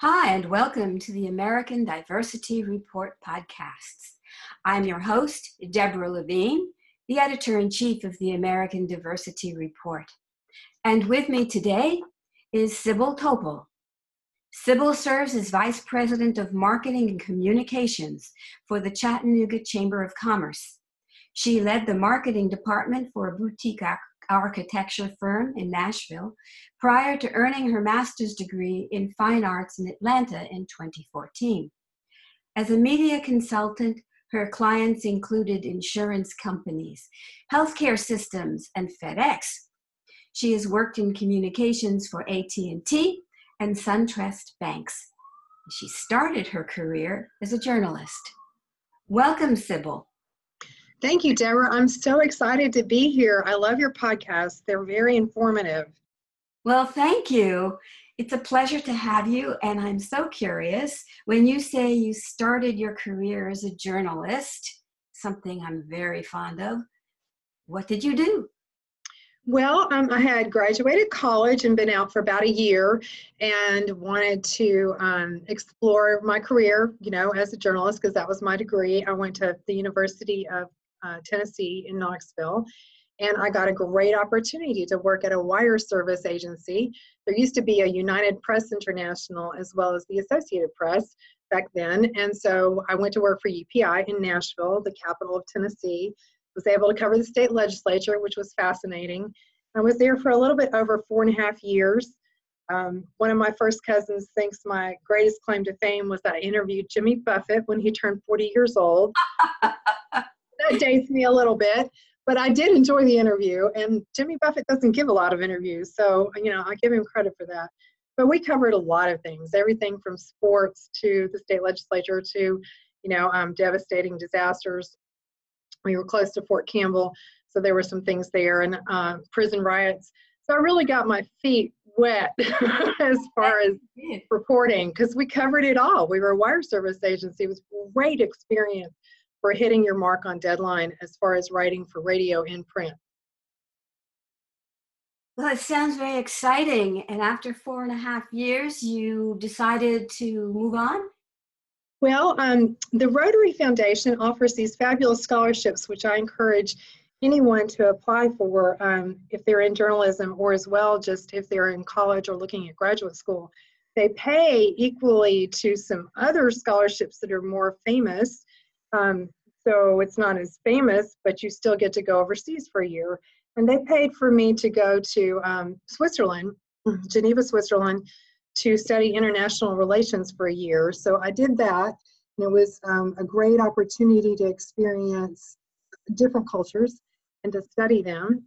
Hi, and welcome to the American Diversity Report podcasts. I'm your host, Deborah Levine, the editor-in-chief of the American Diversity Report. And with me today is Sybil Topel. Sybil serves as Vice President of Marketing and Communications for the Chattanooga Chamber of Commerce. She led the marketing department for a boutique architecture firm in Nashville prior to earning her master's degree in fine arts in Atlanta in 2014. As a media consultant, her clients included insurance companies, healthcare systems, and FedEx. She has worked in communications for AT&T and SunTrust banks. She started her career as a journalist. Welcome, Sybil. Thank you, Deborah. I'm so excited to be here. I love your podcasts. They're very informative. Well, thank you. It's a pleasure to have you. And I'm so curious, when you say you started your career as a journalist, something I'm very fond of, what did you do? Well, I had graduated college and been out for about a year and wanted to explore my career, as a journalist, because that was my degree. I went to the University of Tennessee in Knoxville, and I got a great opportunity to work at a wire service agency. There used to be a United Press International as well as the Associated Press back then, and so I went to work for UPI in Nashville, the capital of Tennessee. Was able to cover the state legislature, which was fascinating. I was there for a little bit over 4.5 years. One of my first cousins thinks my greatest claim to fame was that I interviewed Jimmy Buffett when he turned 40 years old. That dates me a little bit, but I did enjoy the interview, and Jimmy Buffett doesn't give a lot of interviews, so I give him credit for that. But we covered a lot of things, everything from sports to the state legislature to devastating disasters. We were close to Fort Campbell, so there were some things there, and prison riots. So I really got my feet wet as far as reporting, because we covered it all. We were a wire service agency. It was a great experience for hitting your mark on deadline as far as writing for radio and print. Well, it sounds very exciting. And after 4.5 years, you decided to move on? Well, the Rotary Foundation offers these fabulous scholarships, which I encourage anyone to apply for if they're in journalism, or as well just if they're in college or looking at graduate school. They pay equally to some other scholarships that are more famous. So it's not as famous, but you still get to go overseas for a year. And they paid for me to go to Switzerland, Geneva, Switzerland, to study international relations for a year. So I did that, and it was a great opportunity to experience different cultures and to study them.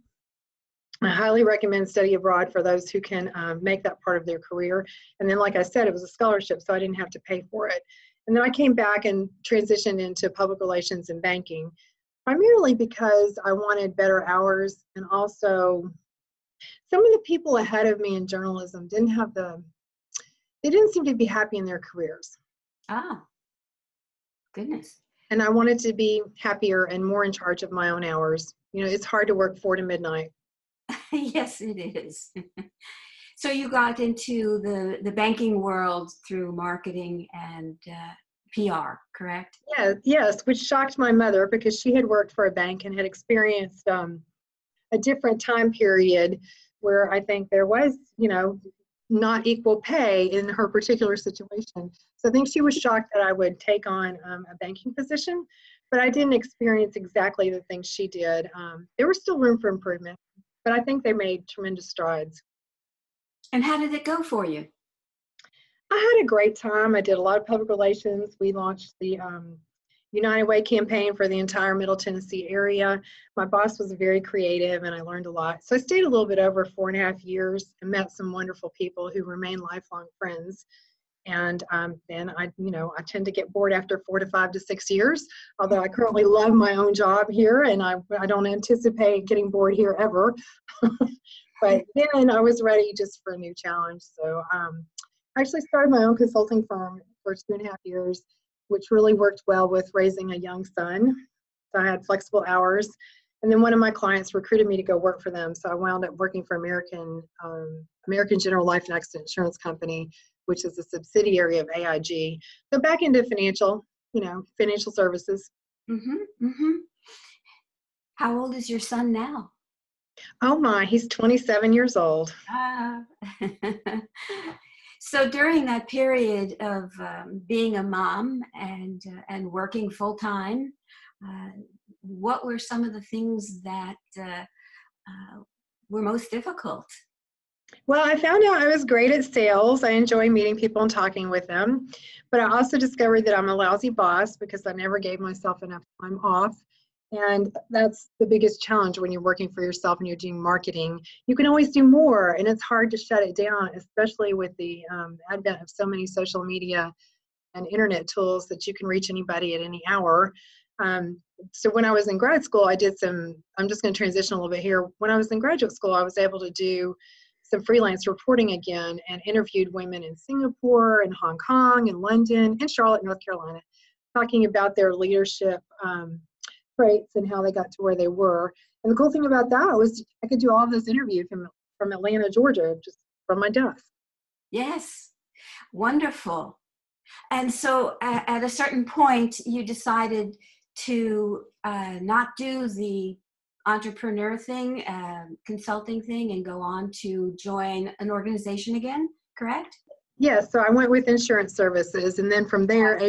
I highly recommend study abroad for those who can make that part of their career. And then, like I said, it was a scholarship, so I didn't have to pay for it. And then I came back and transitioned into public relations and banking, primarily because I wanted better hours, and also some of the people ahead of me in journalism they didn't seem to be happy in their careers. Ah, goodness. And I wanted to be happier and more in charge of my own hours. It's hard to work 4 to midnight. Yes, it is. So you got into the banking world through marketing and PR, correct? Yes, which shocked my mother because she had worked for a bank and had experienced a different time period where I think there was, not equal pay in her particular situation. So I think she was shocked that I would take on a banking position, but I didn't experience exactly the things she did. There was still room for improvement, but I think they made tremendous strides. And how did it go for you? I had a great time. I did a lot of public relations. We launched the United Way campaign for the entire Middle Tennessee area. My boss was very creative, and I learned a lot. So I stayed a little bit over 4.5 years and met some wonderful people who remain lifelong friends. And then I tend to get bored after 4 to 5 to 6 years, although I currently love my own job here, and I don't anticipate getting bored here ever. But then I was ready just for a new challenge. So I actually started my own consulting firm for 2.5 years, which really worked well with raising a young son. So I had flexible hours. And then one of my clients recruited me to go work for them. So I wound up working for American General Life and Accident Insurance Company which is a subsidiary of AIG. So back into financial services. Mm-hmm, mm-hmm. How old is your son now? Oh my, he's 27 years old. Ah. So during that period of being a mom and working full time, what were some of the things that were most difficult? Well, I found out I was great at sales. I enjoy meeting people and talking with them. But I also discovered that I'm a lousy boss because I never gave myself enough time off. And that's the biggest challenge when you're working for yourself and you're doing marketing. You can always do more, and it's hard to shut it down, especially with the advent of so many social media and internet tools that you can reach anybody at any hour. So when I was in grad school, I'm just going to transition a little bit here. When I was in graduate school, I was able to do some freelance reporting again and interviewed women in Singapore and Hong Kong and London and Charlotte, North Carolina, talking about their leadership traits and how they got to where they were. And the cool thing about that was I could do all of those interviews from Atlanta, Georgia, just from my desk. Yes, wonderful. And so at a certain point, you decided to not do the entrepreneur thing, consulting thing, and go on to join an organization again, correct? Yes, so I went with insurance services, and then from there,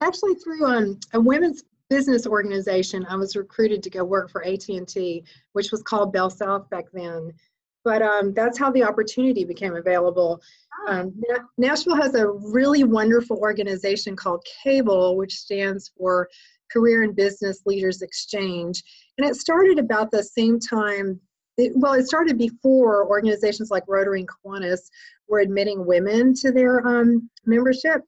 actually through a women's business organization, I was recruited to go work for AT&T, which was called Bell South back then. But that's how the opportunity became available. Nashville has a really wonderful organization called CABLE, which stands for Career and Business Leaders Exchange. And it started about the same time, it started before organizations like Rotary and Kiwanis were admitting women to their membership.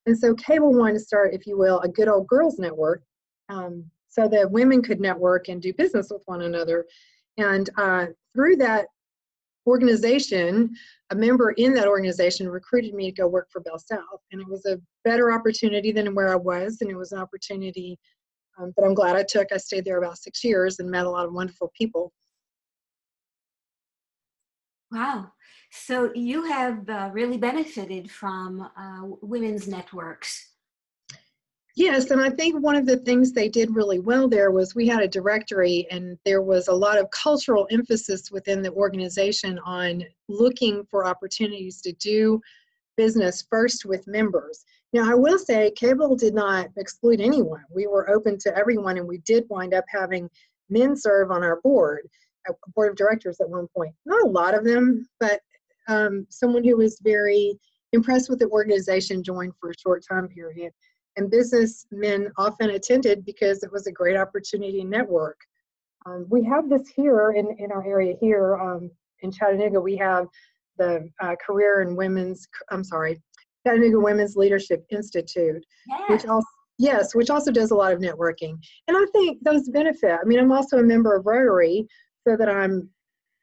And so CABLE wanted to start, if you will, a good old girls network so that women could network and do business with one another. And through that organization, a member in that organization recruited me to go work for Bell South. And it was a better opportunity than where I was. And it was an opportunity that I'm glad I took. I stayed there about 6 years and met a lot of wonderful people. Wow. So you have really benefited from women's networks. Yes, and I think one of the things they did really well there was we had a directory, and there was a lot of cultural emphasis within the organization on looking for opportunities to do business first with members. Now, I will say CABLE did not exclude anyone. We were open to everyone, and we did wind up having men serve on our board of directors at one point. Not a lot of them, but someone who was very impressed with the organization joined for a short time period. And businessmen often attended because it was a great opportunity to network. We have this here in our area here in Chattanooga. We have the Chattanooga Women's Leadership Institute, Yes. which also does a lot of networking. And I think those benefit. I mean, I'm also a member of Rotary, so that I'm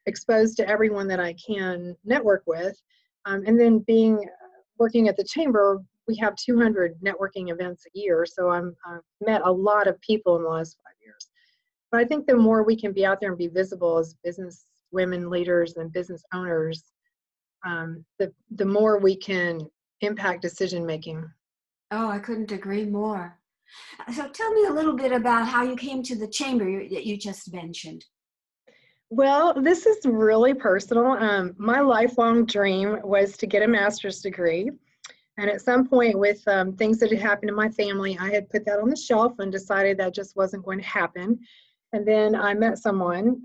exposed to everyone that I can network with. And then working at the chamber, we have 200 networking events a year, so I've met a lot of people in the last 5 years. But I think the more we can be out there and be visible as business women leaders and business owners, the more we can impact decision making. Oh, I couldn't agree more. So tell me a little bit about how you came to the chamber that you just mentioned. Well, this is really personal. My lifelong dream was to get a master's degree. And at some point with things that had happened in my family, I had put that on the shelf and decided that just wasn't going to happen. And then I met someone,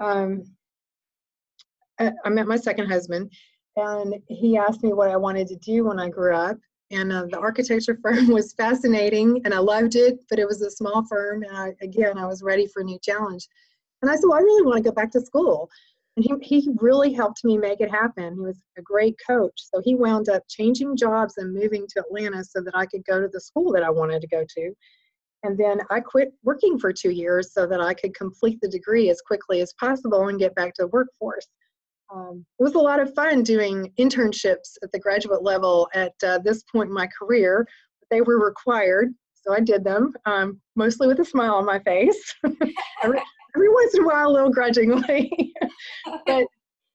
I met my second husband, and he asked me what I wanted to do when I grew up. And the architecture firm was fascinating and I loved it, but it was a small firm. And I was ready for a new challenge. And I said, well, I really want to go back to school. And he really helped me make it happen. He was a great coach. So he wound up changing jobs and moving to Atlanta so that I could go to the school that I wanted to go to. And then I quit working for 2 years so that I could complete the degree as quickly as possible and get back to the workforce. It was a lot of fun doing internships at the graduate level at this point in my career. They were required, so I did them, mostly with a smile on my face. Every once in a while, a little grudgingly. But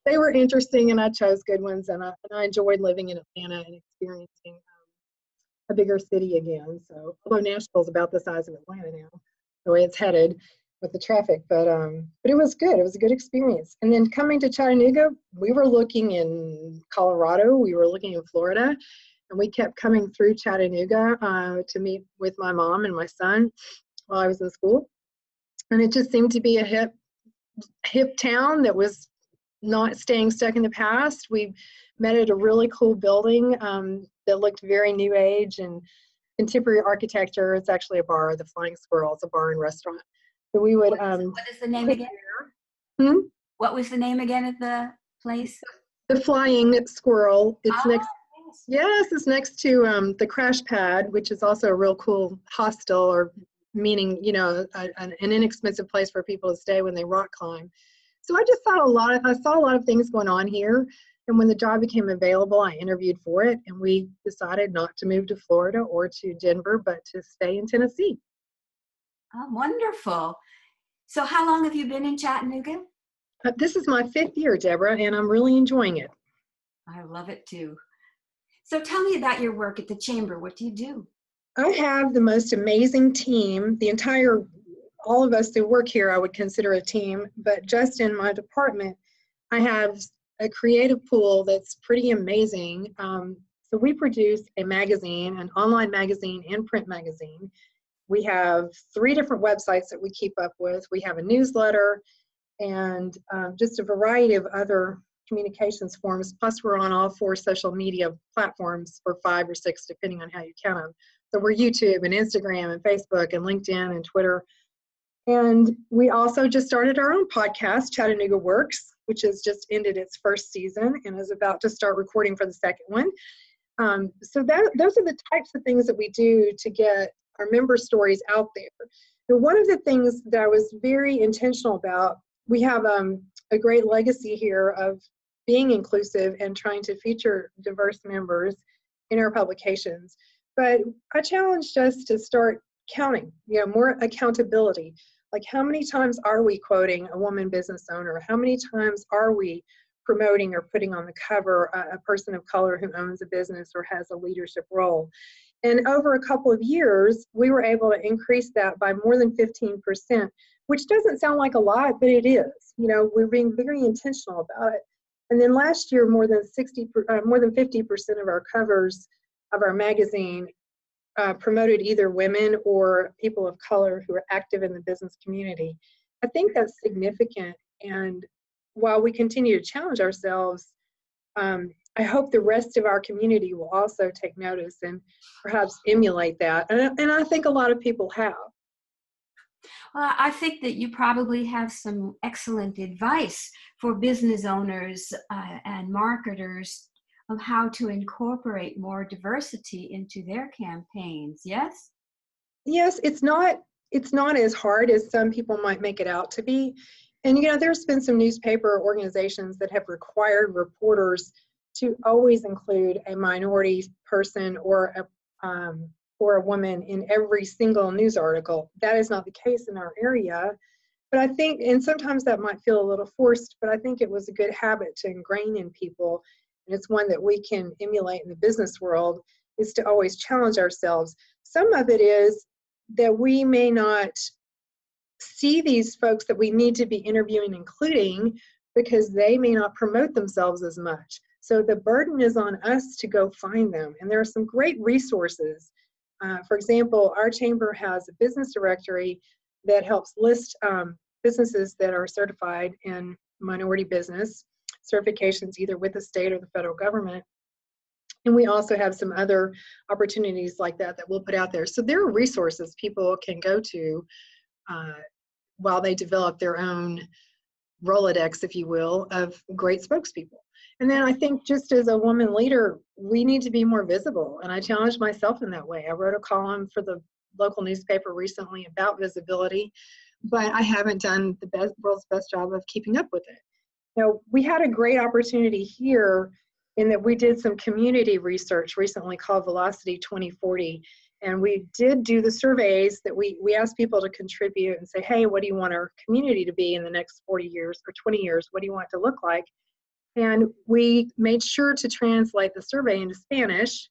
they were interesting, and I chose good ones, and I enjoyed living in Atlanta and experiencing a bigger city again. So, although Nashville's about the size of Atlanta now, the way it's headed with the traffic, but it was good. It was a good experience. And then coming to Chattanooga, we were looking in Colorado, we were looking in Florida, and we kept coming through Chattanooga to meet with my mom and my son while I was in school. And it just seemed to be a hip town that was not staying stuck in the past. We met at a really cool building that looked very new age and contemporary architecture. It's actually a bar, the Flying Squirrel. It's a bar and restaurant. So we would. What is the name again? What was the name again of the place? The Flying Squirrel. It's next. Yes. Yes, it's next to the Crash Pad, which is also a real cool hostel, or meaning, you know, an inexpensive place for people to stay when they rock climb. So I just thought I saw a lot of things going on here. And when the job became available, I interviewed for it, and we decided not to move to Florida or to Denver, but to stay in Tennessee. Oh, wonderful. So how long have you been in Chattanooga? This is my 5th year, Deborah, and I'm really enjoying it. I love it too. So tell me about your work at the Chamber. What do you do? I have the most amazing team. All of us who work here, I would consider a team, but just in my department, I have a creative pool that's pretty amazing. So we produce a magazine, an online magazine and print magazine. We have 3 different websites that we keep up with. We have a newsletter and just a variety of other communications forms. Plus, we're on all 4 social media platforms, or 5 or 6, depending on how you count them. So we're YouTube and Instagram and Facebook and LinkedIn and Twitter. And we also just started our own podcast, Chattanooga Works, which has just ended its 1st season and is about to start recording for the 2nd one. So those are the types of things that we do to get our member stories out there. And one of the things that I was very intentional about, we have a great legacy here of being inclusive and trying to feature diverse members in our publications. But I challenged us to start counting, more accountability. Like, how many times are we quoting a woman business owner? How many times are we promoting or putting on the cover a person of color who owns a business or has a leadership role? And over a couple of years, we were able to increase that by more than 15%, which doesn't sound like a lot, but it is. We're being very intentional about it. And then last year, more than 50% of our covers of our magazine promoted either women or people of color who are active in the business community. I think that's significant. And while we continue to challenge ourselves, I hope the rest of our community will also take notice and perhaps emulate that. And I think a lot of people have. Well, I think that you probably have some excellent advice for business owners and marketers of how to incorporate more diversity into their campaigns. Yes? Yes, it's not as hard as some people might make it out to be. And there's been some newspaper organizations that have required reporters to always include a minority person or a woman in every single news article. That is not the case in our area. But I think, and sometimes that might feel a little forced, but I think it was a good habit to ingrain in people. And it's one that we can emulate in the business world, is to always challenge ourselves. Some of it is that we may not see these folks that we need to be interviewing, including, because they may not promote themselves as much. So the burden is on us to go find them. And there are some great resources. For example, our chamber has a business directory that helps list businesses that are certified in minority business certifications, either with the state or the federal government. And we also have some other opportunities like that we'll put out there. So there are resources people can go to while they develop their own Rolodex, if you will, of great spokespeople. And then I think, just as a woman leader, we need to be more visible. And I challenged myself in that way. I wrote a column for the local newspaper recently about visibility, but I haven't done the world's best job of keeping up with it. Now, we had a great opportunity here in that we did some community research recently called Velocity 2040. And we did do the surveys that we asked people to contribute and say, hey, what do you want our community to be in the next 40 years or 20 years? What do you want it to look like? And we made sure to translate the survey into Spanish.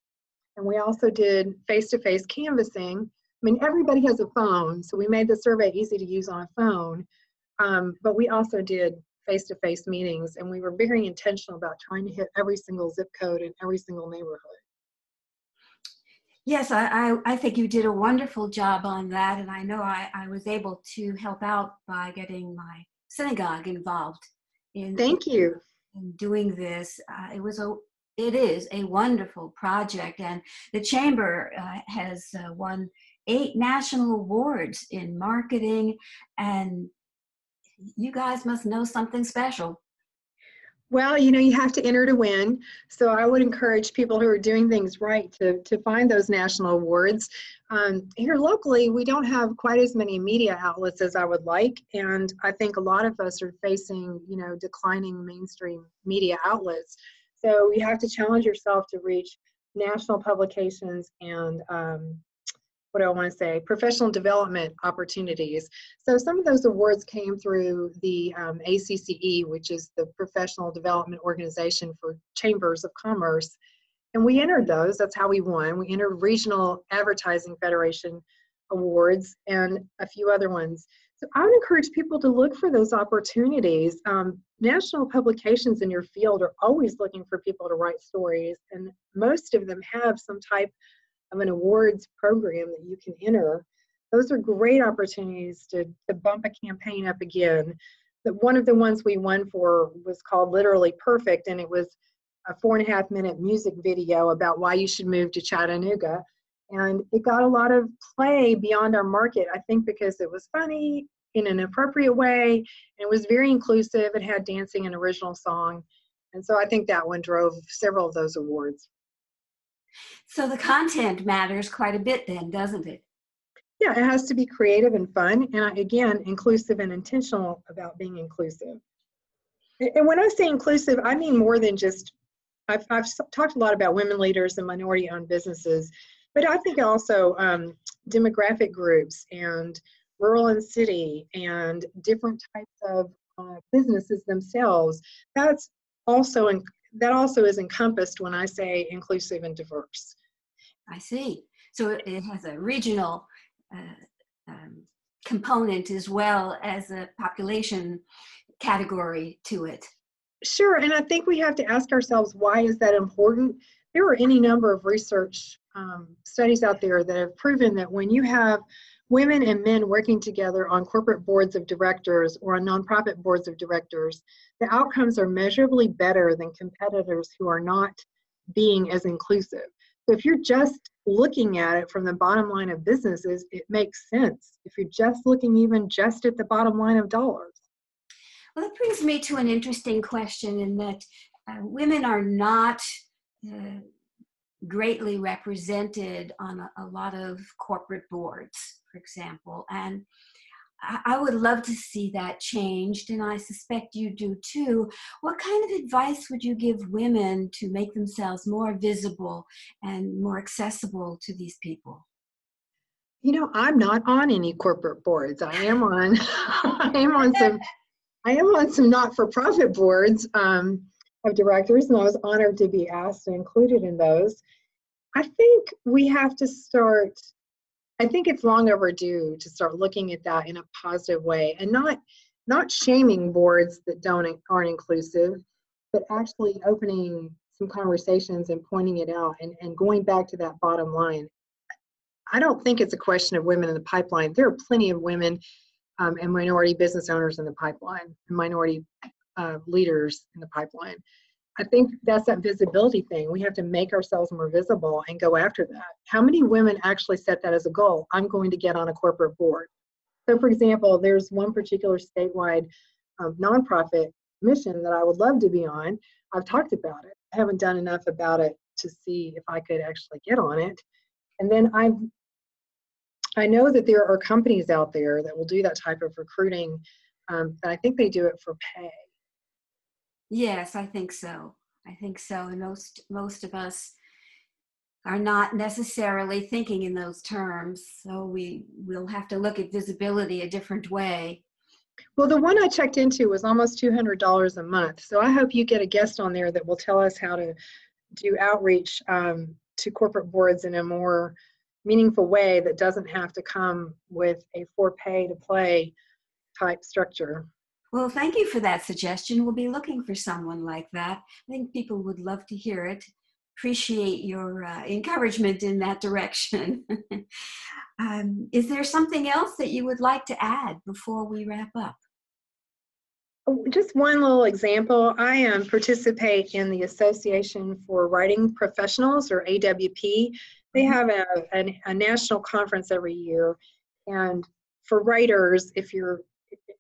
And we also did face-to-face canvassing. I mean, everybody has a phone, so we made the survey easy to use on a phone. But we also did face-to-face meetings, and we were very intentional about trying to hit every single zip code in every single neighborhood. Yes, I think you did a wonderful job on that, and I know I was able to help out by getting my synagogue involved in Thank you. doing this. It is a wonderful project, and the Chamber has won 8 national awards in marketing, and you guys must know something special. Well, you have to enter to win. So I would encourage people who are doing things right to find those national awards. Here locally, we don't have quite as many media outlets as I would like. And I think a lot of us are facing, declining mainstream media outlets. So you have to challenge yourself to reach national publications and what do I want to say, professional development opportunities. So some of those awards came through the ACCE, which is the Professional Development Organization for Chambers of Commerce. And we entered those, that's how we won. We entered Regional Advertising Federation Awards and a few other ones. So I would encourage people to look for those opportunities. National publications in your field are always looking for people to write stories, and most of them have some type of an awards program that you can enter. Those are great opportunities to bump a campaign up again. But one of the ones we won for was called Literally Perfect, and it was a 4.5-minute music video about why you should move to Chattanooga. And it got a lot of play beyond our market, I think because it was funny in an appropriate way, and it was very inclusive. It had dancing and original song. And so I think that one drove several of those awards. So the content matters quite a bit then, doesn't it? Yeah, it has to be creative and fun, and again, inclusive and intentional about being inclusive. And when I say inclusive, I mean more than just, I've talked a lot about women leaders and minority-owned businesses, but I think also demographic groups and rural and city and different types of businesses themselves. That also is encompassed when I say inclusive and diverse. I see. So it has a regional component as well as a population category to it. Sure, and I think we have to ask ourselves, why is that important? There are any number of research studies out there that have proven that when you have women and men working together on corporate boards of directors or on nonprofit boards of directors, the outcomes are measurably better than competitors who are not being as inclusive. So if you're just looking at it from the bottom line of businesses, it makes sense. If you're just looking even just at the bottom line of dollars. Well, that brings me to an interesting question in that women are not greatly represented on a lot of corporate boards, for example. And I would love to see that changed, and I suspect you do too. What kind of advice would you give women to make themselves more visible and more accessible to these people? I'm not on any corporate boards. I am on some not-for-profit boards of directors, and I was honored to be asked and included in those. I think we have to start, I think it's long overdue to start looking at that in a positive way, and not shaming boards that aren't inclusive, but actually opening some conversations and pointing it out and going back to that bottom line. I don't think it's a question of women in the pipeline. There are plenty of women and minority business owners in the pipeline, and minority leaders in the pipeline. I think that's that visibility thing. We have to make ourselves more visible and go after that. How many women actually set that as a goal? I'm going to get on a corporate board. So for example, there's one particular statewide nonprofit mission that I would love to be on. I've talked about it. I haven't done enough about it to see if I could actually get on it. And then I know that there are companies out there that will do that type of recruiting, and I think they do it for pay. Yes, I think so. And most of us are not necessarily thinking in those terms, so we'll have to look at visibility a different way. Well, the one I checked into was almost $200 a month. So I hope you get a guest on there that will tell us how to do outreach to corporate boards in a more meaningful way that doesn't have to come with a for pay to play type structure. Well, thank you for that suggestion. We'll be looking for someone like that. I think people would love to hear it. Appreciate your encouragement in that direction. Is there something else that you would like to add before we wrap up? Just one little example. I participate in the Association for Writing Professionals, or AWP. They have a national conference every year. And for writers, if you're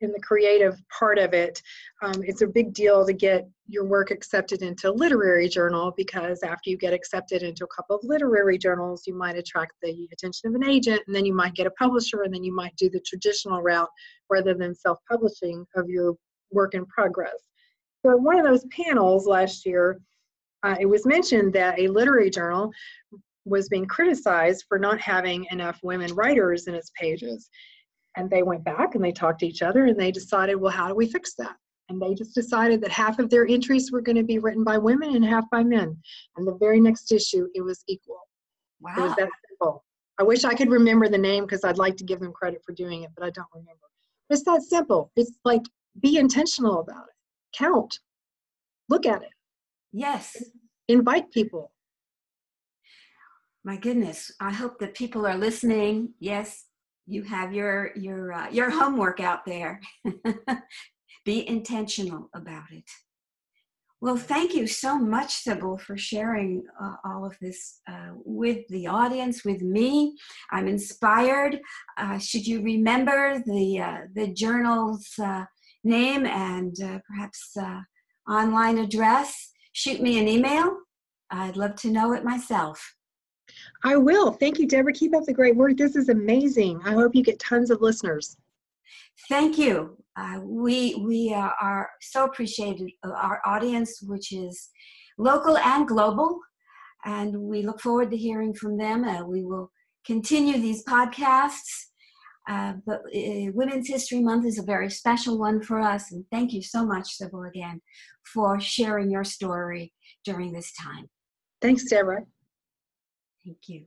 in the creative part of it, it's a big deal to get your work accepted into a literary journal, because after you get accepted into a couple of literary journals, you might attract the attention of an agent, and then you might get a publisher, and then you might do the traditional route rather than self-publishing of your work in progress. So at one of those panels last year, it was mentioned that a literary journal was being criticized for not having enough women writers in its pages. And they went back and they talked to each other and they decided, well, how do we fix that? And they just decided that half of their entries were going to be written by women and half by men. And the very next issue, it was equal. Wow. It was that simple. I wish I could remember the name, because I'd like to give them credit for doing it, but I don't remember. It's that simple. It's like, be intentional about it. Count. Look at it. Yes. Invite people. My goodness. I hope that people are listening. Yes, you have your homework out there. Be intentional about it. Well, thank you so much, Sybil, for sharing all of this with the audience, with me. I'm inspired. Should you remember the journal's name and perhaps online address, shoot me an email. I'd love to know it myself. I will. Thank you, Deborah. Keep up the great work. This is amazing. I hope you get tons of listeners. Thank you. We are so appreciative of our audience, which is local and global, and we look forward to hearing from them. We will continue these podcasts. But Women's History Month is a very special one for us. And thank you so much, Sybil, again, for sharing your story during this time. Thanks, Deborah. Thank you.